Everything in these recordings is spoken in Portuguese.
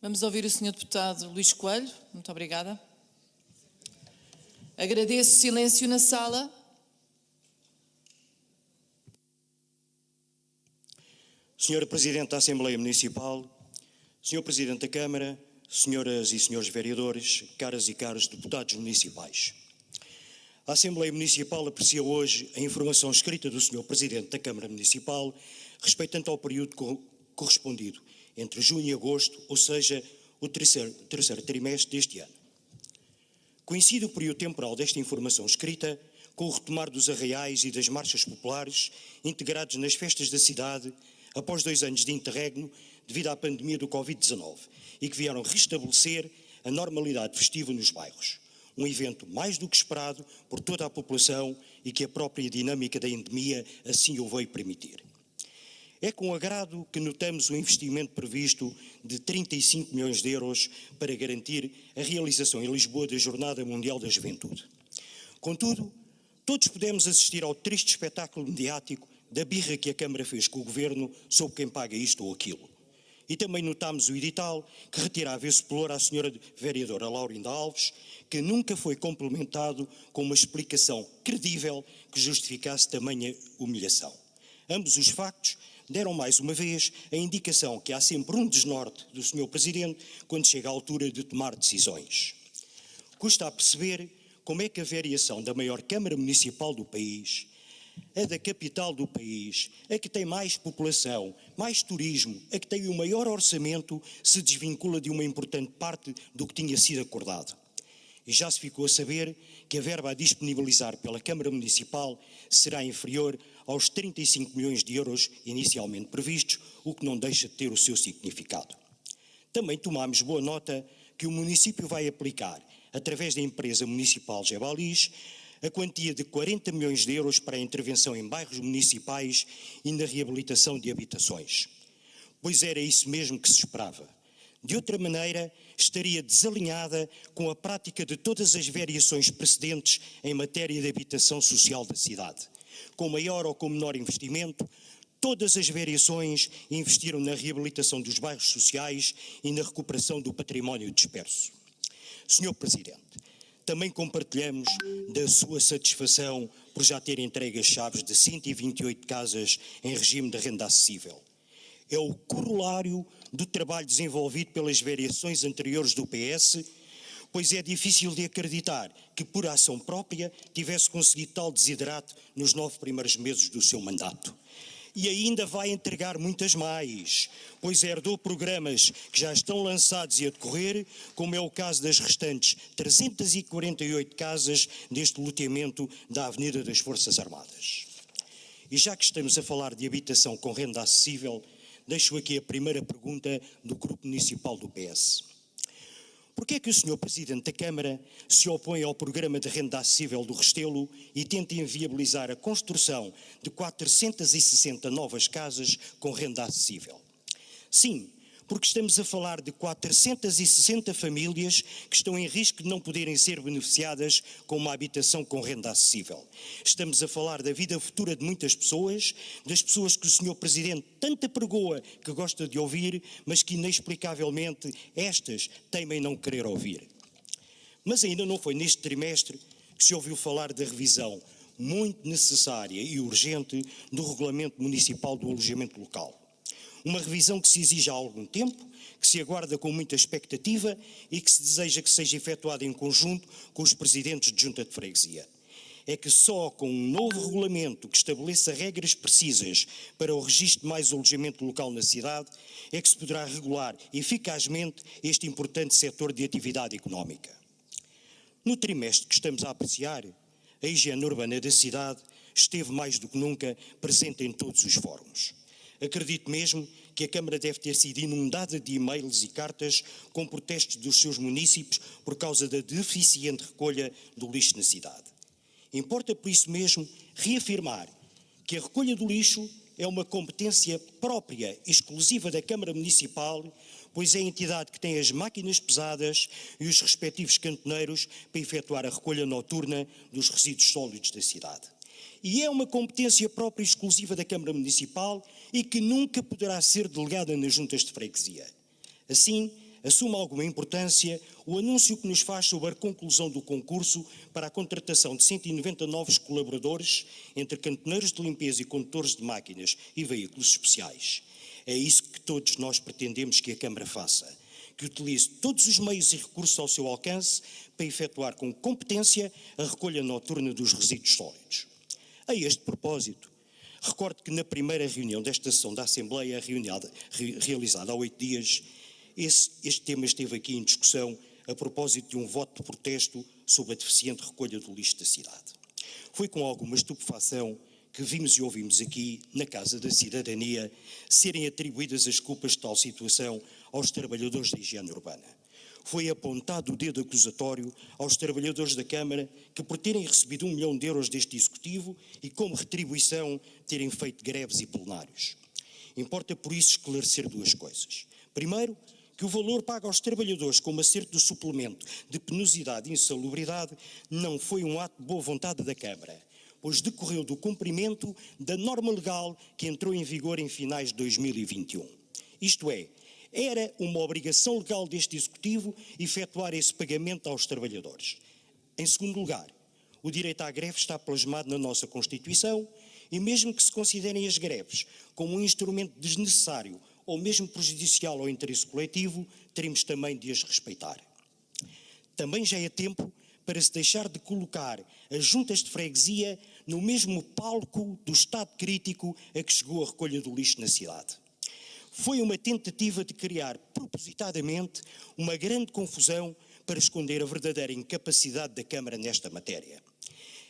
Vamos ouvir o Sr. Deputado Luís Coelho. Muito obrigada. Agradeço silêncio na sala. Senhora Presidente da Assembleia Municipal, Senhor Presidente da Câmara, Senhoras e Senhores Vereadores, caras e caros deputados municipais. A Assembleia Municipal aprecia hoje a informação escrita do Senhor Presidente da Câmara Municipal respeitante ao período correspondido entre junho e agosto, ou seja, o terceiro trimestre deste ano. Coincide o período temporal desta informação escrita com o retomar dos arraiais e das marchas populares integrados nas festas da cidade após 2 anos de interregno devido à pandemia do Covid-19 e que vieram restabelecer a normalidade festiva nos bairros. Um evento mais do que esperado por toda a população e que a própria dinâmica da endemia assim o veio permitir. É com agrado que notamos o investimento previsto de 35 milhões de euros para garantir a realização em Lisboa da Jornada Mundial da Juventude. Contudo, todos pudemos assistir ao triste espetáculo mediático da birra que a Câmara fez com o Governo sobre quem paga isto ou aquilo. E também notámos o edital que retirava esse pelour à senhora vereadora Laurinda Alves, que nunca foi complementado com uma explicação credível que justificasse tamanha humilhação. Ambos os factos deram mais uma vez a indicação que há sempre um desnorte do Sr. Presidente quando chega à altura de tomar decisões. Custa a perceber como é que a variação da maior Câmara Municipal do país, a da capital do país, a que tem mais população, mais turismo, a que tem o maior orçamento, se desvincula de uma importante parte do que tinha sido acordado. E já se ficou a saber que a verba a disponibilizar pela Câmara Municipal será inferior aos 35 milhões de euros inicialmente previstos, o que não deixa de ter o seu significado. Também tomámos boa nota que o município vai aplicar, através da empresa municipal Gebalis, a quantia de 40 milhões de euros para a intervenção em bairros municipais e na reabilitação de habitações. Pois era isso mesmo que se esperava. De outra maneira, estaria desalinhada com a prática de todas as variações precedentes em matéria de habitação social da cidade. Com maior ou com menor investimento, todas as variações investiram na reabilitação dos bairros sociais e na recuperação do património disperso. Senhor Presidente, também compartilhamos da sua satisfação por já ter entregue as chaves de 128 casas em regime de renda acessível. É o corolário do trabalho desenvolvido pelas variações anteriores do PS, pois é difícil de acreditar que, por ação própria, tivesse conseguido tal desidrato nos 9 primeiros meses do seu mandato. E ainda vai entregar muitas mais, pois herdou programas que já estão lançados e a decorrer, como é o caso das restantes 348 casas deste loteamento da Avenida das Forças Armadas. E já que estamos a falar de habitação com renda acessível, deixo aqui a primeira pergunta do Grupo Municipal do PS. Por que é que o Sr. Presidente da Câmara se opõe ao programa de renda acessível do Restelo e tenta inviabilizar a construção de 460 novas casas com renda acessível? Sim, porque estamos a falar de 460 famílias que estão em risco de não poderem ser beneficiadas com uma habitação com renda acessível. Estamos a falar da vida futura de muitas pessoas, das pessoas que o Sr. Presidente tanto apregoa que gosta de ouvir, mas que inexplicavelmente estas temem não querer ouvir. Mas ainda não foi neste trimestre que se ouviu falar da revisão muito necessária e urgente do Regulamento Municipal do Alojamento Local. Uma revisão que se exige há algum tempo, que se aguarda com muita expectativa e que se deseja que seja efetuada em conjunto com os presidentes de junta de freguesia. É que só com um novo regulamento que estabeleça regras precisas para o registro de mais alojamento local na cidade é que se poderá regular eficazmente este importante setor de atividade económica. No trimestre que estamos a apreciar, a higiene urbana da cidade esteve mais do que nunca presente em todos os fóruns. Acredito mesmo que a Câmara deve ter sido inundada de e-mails e cartas com protestos dos seus municípios por causa da deficiente recolha do lixo na cidade. Importa por isso mesmo reafirmar que a recolha do lixo é uma competência própria e exclusiva da Câmara Municipal, pois é a entidade que tem as máquinas pesadas e os respectivos cantoneiros para efetuar a recolha noturna dos resíduos sólidos da cidade. E é uma competência própria e exclusiva da Câmara Municipal e que nunca poderá ser delegada nas juntas de freguesia. Assim, assume alguma importância o anúncio que nos faz sobre a conclusão do concurso para a contratação de 190 novos colaboradores entre cantoneiros de limpeza e condutores de máquinas e veículos especiais. É isso que todos nós pretendemos que a Câmara faça, que utilize todos os meios e recursos ao seu alcance para efetuar com competência a recolha noturna dos resíduos sólidos. A este propósito, recordo que na primeira reunião desta sessão da Assembleia, realizada há 8 dias, este tema esteve aqui em discussão a propósito de um voto de protesto sobre a deficiente recolha do lixo da cidade. Foi com alguma estupefação que vimos e ouvimos aqui, na Casa da Cidadania, serem atribuídas as culpas de tal situação aos trabalhadores da higiene urbana. Foi apontado o dedo acusatório aos trabalhadores da Câmara que, por terem recebido 1 milhão de euros deste Executivo e, como retribuição, terem feito greves e plenários. Importa, por isso, esclarecer 2 coisas. Primeiro, que o valor pago aos trabalhadores como acerto do suplemento de penosidade e insalubridade não foi um ato de boa vontade da Câmara, pois decorreu do cumprimento da norma legal que entrou em vigor em finais de 2021. Isto é, era uma obrigação legal deste Executivo efetuar esse pagamento aos trabalhadores. Em segundo lugar, o direito à greve está plasmado na nossa Constituição e mesmo que se considerem as greves como um instrumento desnecessário ou mesmo prejudicial ao interesse coletivo, teremos também de as respeitar. Também já é tempo para se deixar de colocar as juntas de freguesia no mesmo palco do estado crítico a que chegou a recolha do lixo na cidade. Foi uma tentativa de criar propositadamente uma grande confusão para esconder a verdadeira incapacidade da Câmara nesta matéria.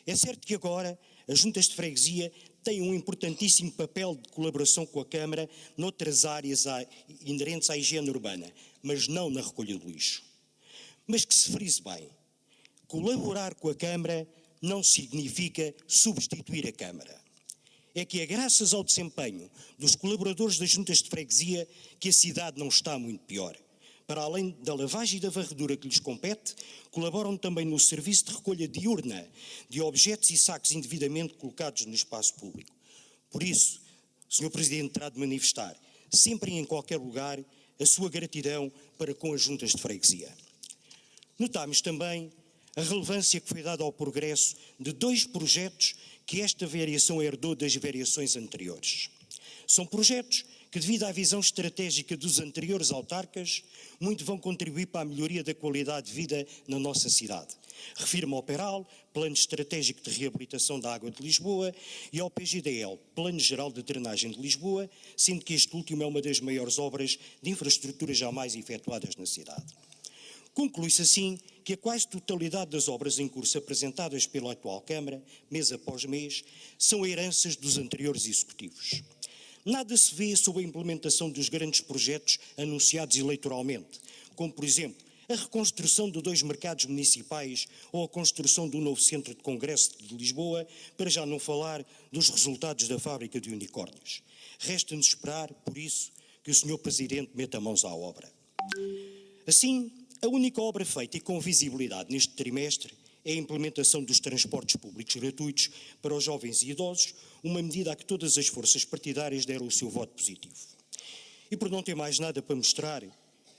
É certo que agora as juntas de freguesia têm um importantíssimo papel de colaboração com a Câmara noutras áreas inerentes à higiene urbana, mas não na recolha do lixo. Mas que se frise bem, colaborar com a Câmara não significa substituir a Câmara. É que é graças ao desempenho dos colaboradores das juntas de freguesia que a cidade não está muito pior. Para além da lavagem e da varredura que lhes compete, colaboram também no serviço de recolha diurna de objetos e sacos indevidamente colocados no espaço público. Por isso, Sr. Presidente, terá de manifestar, sempre e em qualquer lugar, a sua gratidão para com as juntas de freguesia. Notámos também a relevância que foi dada ao progresso de 2 projetos que esta variação herdou das variações anteriores. São projetos que, devido à visão estratégica dos anteriores autarcas, muito vão contribuir para a melhoria da qualidade de vida na nossa cidade. Refiro-me ao PERAL, Plano Estratégico de Reabilitação da Água de Lisboa, e ao PGDL, Plano Geral de Drenagem de Lisboa, sendo que este último é uma das maiores obras de infraestrutura jamais efetuadas na cidade. Conclui-se assim que a quase totalidade das obras em curso apresentadas pela atual Câmara, mês após mês, são heranças dos anteriores executivos. Nada se vê sobre a implementação dos grandes projetos anunciados eleitoralmente, como, por exemplo, a reconstrução de 2 mercados municipais ou a construção do novo Centro de Congresso de Lisboa, para já não falar dos resultados da fábrica de unicórnios. Resta-nos esperar, por isso, que o Sr. Presidente meta mãos à obra. Assim, a única obra feita e com visibilidade neste trimestre é a implementação dos transportes públicos gratuitos para os jovens e idosos, uma medida a que todas as forças partidárias deram o seu voto positivo. E por não ter mais nada para mostrar,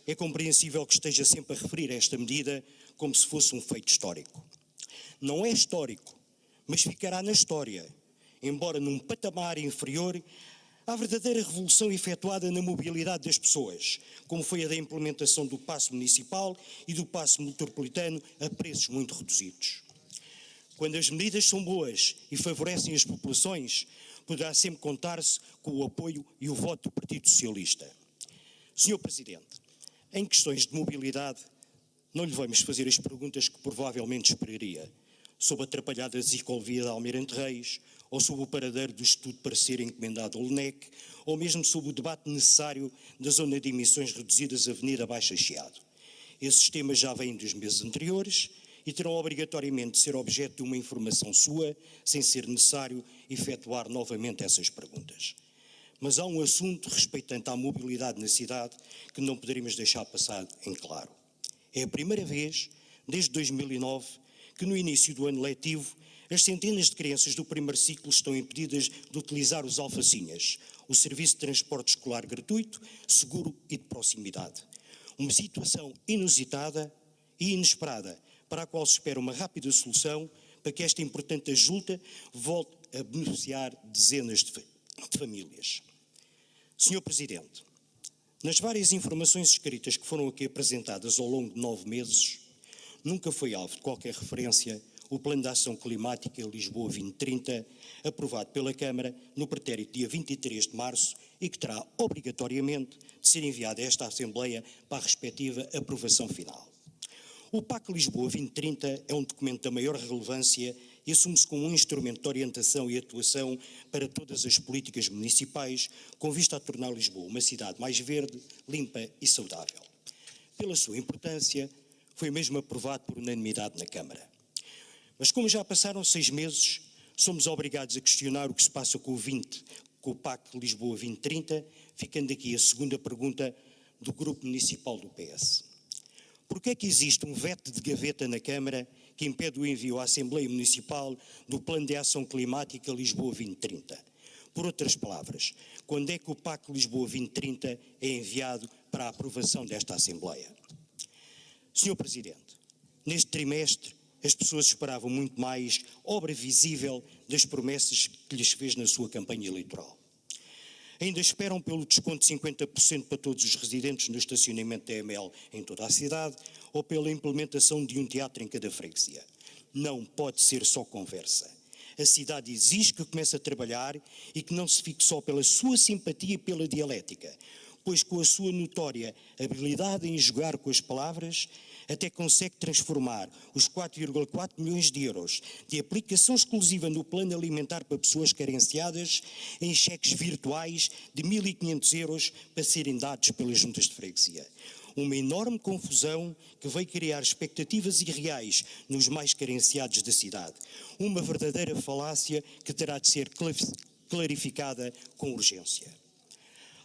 é compreensível que esteja sempre a referir a esta medida como se fosse um feito histórico. Não é histórico, mas ficará na história, embora num patamar inferior à verdadeira revolução efetuada na mobilidade das pessoas, como foi a da implementação do passe municipal e do passe metropolitano a preços muito reduzidos. Quando as medidas são boas e favorecem as populações, poderá sempre contar-se com o apoio e o voto do Partido Socialista. Sr. Presidente, em questões de mobilidade, não lhe vamos fazer as perguntas que provavelmente esperaria, sobre a atrapalhada ciclovia de Almirante Reis, ou sobre o paradeiro do estudo para ser encomendado ao LNEC, ou mesmo sobre o debate necessário da zona de emissões reduzidas Avenida Baixa Chiado. Esses temas já vêm dos meses anteriores e terão obrigatoriamente de ser objeto de uma informação sua, sem ser necessário efetuar novamente essas perguntas. Mas há um assunto respeitante à mobilidade na cidade que não poderíamos deixar passar em claro. É a primeira vez, desde 2009, que no início do ano letivo, as centenas de crianças do primeiro ciclo estão impedidas de utilizar os alfacinhas, o serviço de transporte escolar gratuito, seguro e de proximidade. Uma situação inusitada e inesperada, para a qual se espera uma rápida solução para que esta importante ajulta volte a beneficiar dezenas de famílias. Senhor Presidente, nas várias informações escritas que foram aqui apresentadas ao longo de 9 meses, nunca foi alvo de qualquer referência o Plano de Ação Climática Lisboa 2030, aprovado pela Câmara no pretérito dia 23 de março e que terá obrigatoriamente de ser enviado a esta Assembleia para a respectiva aprovação final. O PAC Lisboa 2030 é um documento da maior relevância e assume-se como um instrumento de orientação e atuação para todas as políticas municipais, com vista a tornar Lisboa uma cidade mais verde, limpa e saudável. Pela sua importância, foi mesmo aprovado por unanimidade na Câmara. Mas como já passaram 6 meses, somos obrigados a questionar o que se passa com o PAC Lisboa 2030, ficando aqui a segunda pergunta do Grupo Municipal do PS. Por que é que existe um veto de gaveta na Câmara que impede o envio à Assembleia Municipal do Plano de Ação Climática Lisboa 2030? Por outras palavras, quando é que o PAC Lisboa 2030 é enviado para a aprovação desta Assembleia? Senhor Presidente, neste trimestre as pessoas esperavam muito mais obra visível das promessas que lhes fez na sua campanha eleitoral. Ainda esperam pelo desconto de 50% para todos os residentes no estacionamento da EML em toda a cidade ou pela implementação de um teatro em cada freguesia. Não pode ser só conversa. A cidade exige que comece a trabalhar e que não se fique só pela sua simpatia e pela dialética, pois com a sua notória habilidade em jogar com as palavras, até consegue transformar os 4,4 milhões de euros de aplicação exclusiva no plano alimentar para pessoas carenciadas em cheques virtuais de 1.500 euros para serem dados pelas juntas de freguesia. Uma enorme confusão que veio criar expectativas irreais nos mais carenciados da cidade. Uma verdadeira falácia que terá de ser clarificada com urgência.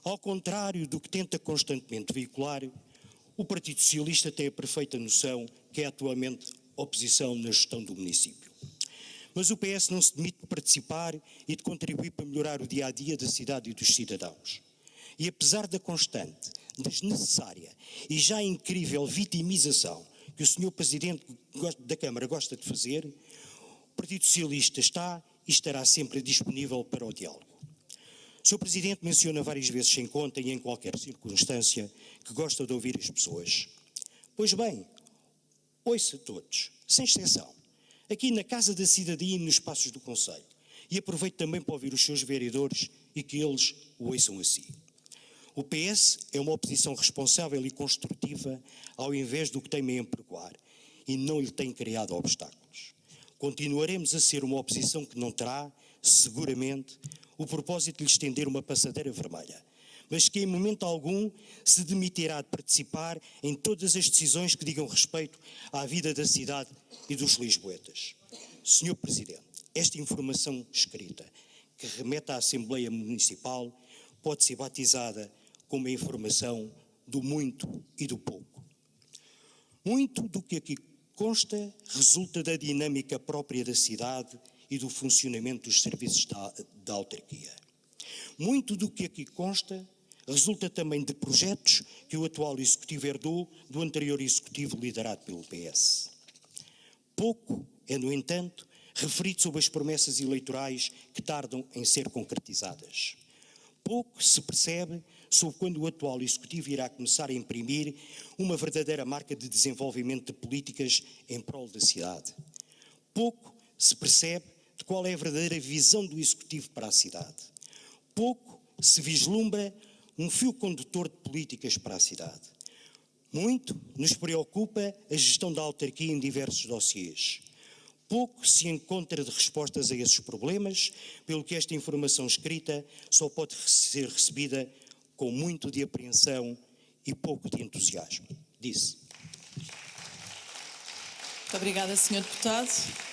Ao contrário do que tenta constantemente veicular, o Partido Socialista tem a perfeita noção que é atualmente oposição na gestão do município. Mas o PS não se demite de participar e de contribuir para melhorar o dia-a-dia da cidade e dos cidadãos. E apesar da constante, desnecessária e já incrível vitimização que o Sr. Presidente da Câmara gosta de fazer, o Partido Socialista está e estará sempre disponível para o diálogo. O Sr. Presidente menciona várias vezes sem conta e em qualquer circunstância que gosta de ouvir as pessoas. Pois bem, ouça todos, sem exceção, aqui na Casa da Cidadania e nos espaços do Conselho. E aproveito também para ouvir os seus vereadores e que eles o ouçam a si. O PS é uma oposição responsável e construtiva ao invés do que tem a empregoar e não lhe tem criado obstáculos. Continuaremos a ser uma oposição que não terá, seguramente, o propósito de lhe estender uma passadeira vermelha, mas que em momento algum se demitirá de participar em todas as decisões que digam respeito à vida da cidade e dos lisboetas. Senhor Presidente, esta informação escrita, que remete à Assembleia Municipal, pode ser batizada como a informação do muito e do pouco. Muito do que aqui consta resulta da dinâmica própria da cidade e do funcionamento dos serviços da autarquia. Muito do que aqui consta resulta também de projetos que o atual Executivo herdou do anterior Executivo liderado pelo PS. Pouco é, no entanto, referido sobre as promessas eleitorais que tardam em ser concretizadas. Pouco se percebe sobre quando o atual Executivo irá começar a imprimir uma verdadeira marca de desenvolvimento de políticas em prol da cidade. Pouco se percebe de qual é a verdadeira visão do Executivo para a cidade. Pouco se vislumbra um fio condutor de políticas para a cidade. Muito nos preocupa a gestão da autarquia em diversos dossiês. Pouco se encontra de respostas a esses problemas, pelo que esta informação escrita só pode ser recebida com muito de apreensão e pouco de entusiasmo. Disse. Muito obrigada, Sr. Deputado.